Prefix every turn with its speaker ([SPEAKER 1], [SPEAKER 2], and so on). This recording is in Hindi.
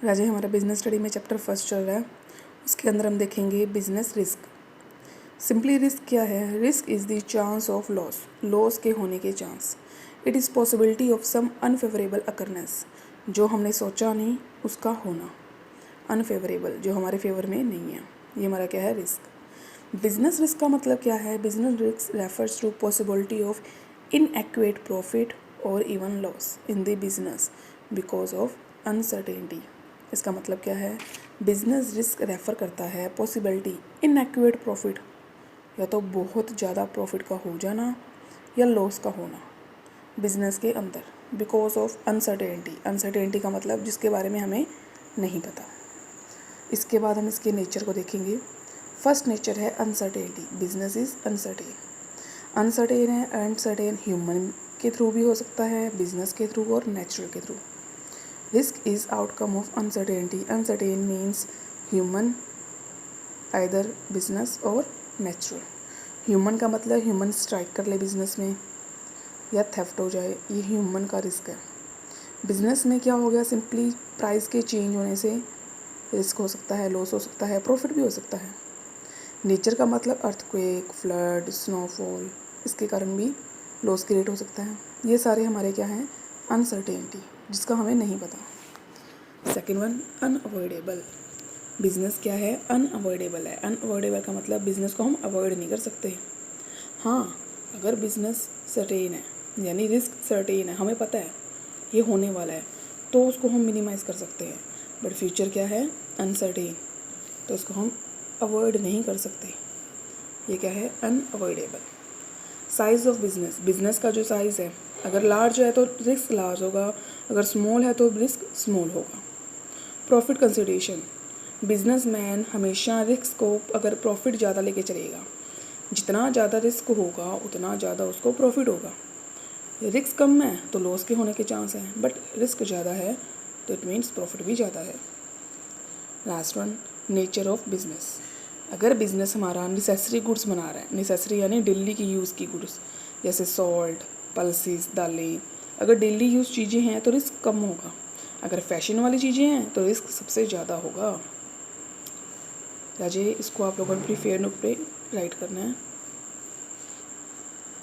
[SPEAKER 1] राजे हमारा बिजनेस स्टडी में चैप्टर फर्स्ट चल रहा है। उसके अंदर हम देखेंगे बिजनेस रिस्क। सिंपली रिस्क क्या है? Risk is the chance of loss के होने के chance. It is possibility of some unfavourable occurrence, जो हमने सोचा नहीं उसका होना। अनफेवरेबल, जो हमारे फेवर में नहीं है, ये हमारा क्या है? रिस्क। बिजनेस रिस्क का मतलब क्या है? Business risk refers to possibility of inaccurate profit और even loss in the business because of uncertainty. इसका मतलब क्या है? बिजनेस रिस्क रेफ़र करता है पॉसिबिलिटी इनएक्यूरेट प्रॉफिट, या तो बहुत ज़्यादा प्रॉफिट का हो जाना या लॉस का होना बिजनेस के अंदर, बिकॉज ऑफ अनसर्टेनिटी। अनसर्टेनिटी का मतलब जिसके बारे में हमें नहीं पता। इसके बाद हम इसके नेचर को देखेंगे। फर्स्ट नेचर है uncertainty. Business is uncertain. Uncertain है, अनसर्टेन ह्यूमन के थ्रू भी हो सकता है, बिजनेस के थ्रू और नेचुरल के through. Risk is outcome of uncertainty. Uncertain means human, either business और natural. Human का मतलब ह्यूमन स्ट्राइक कर ले बिजनेस में या थेफ्ट हो जाए, ये ह्यूमन का रिस्क है। बिजनेस में क्या हो गया? सिंपली प्राइस के चेंज होने से रिस्क हो सकता है, लॉस हो सकता है, प्रॉफिट भी हो सकता है। नेचर का मतलब अर्थक्वेक, फ्लड, स्नोफॉल, इसके कारण भी लॉस क्रिएट हो सकता है। ये सारे हमारे क्या हैं? अनसर्टेनिटी, जिसका हमें नहीं पता। Second one, unavoidable. बिजनेस क्या है? अनअवॉइडेबल है। अनअवॉइडेबल का मतलब बिजनेस को हम अवॉइड नहीं कर सकते। हाँ, अगर बिजनेस सर्टेन है, यानी रिस्क सर्टेन है, हमें पता है ये होने वाला है, तो उसको हम मिनिमाइज़ कर सकते हैं। बट फ्यूचर क्या है? अनसर्टेन, तो इसको हम अवॉइड नहीं कर सकते। ये क्या है? Unavoidable. Size of business. Business का जो साइज़ है, अगर लार्ज है तो रिस्क लार्ज होगा, अगर स्मॉल है तो रिस्क स्मॉल होगा। Profit consideration. बिजनेसमैन हमेशा रिस्क को अगर प्रॉफिट ज़्यादा लेके चलेगा, जितना ज़्यादा रिस्क होगा उतना ज़्यादा उसको प्रॉफिट होगा। रिस्क कम है तो लॉस के होने के चांस हैं, बट रिस्क ज़्यादा है तो इट मीन्स प्रॉफिट भी ज़्यादा है। Last one, nature of business. अगर बिजनेस हमारा नेसेसरी गुड्स बना रहा है, नेसेसरी यानी डेली की यूज़ की गुड्स, जैसे सॉल्ट, पल्सेस, दालें, अगर डेली यूज़ चीज़ें हैं तो रिस्क कम होगा। अगर फैशन वाली चीज़ें हैं तो रिस्क सबसे ज़्यादा होगा। राजे, इसको आप लोगों ने अपनी फेयर नोट पे राइट करना है।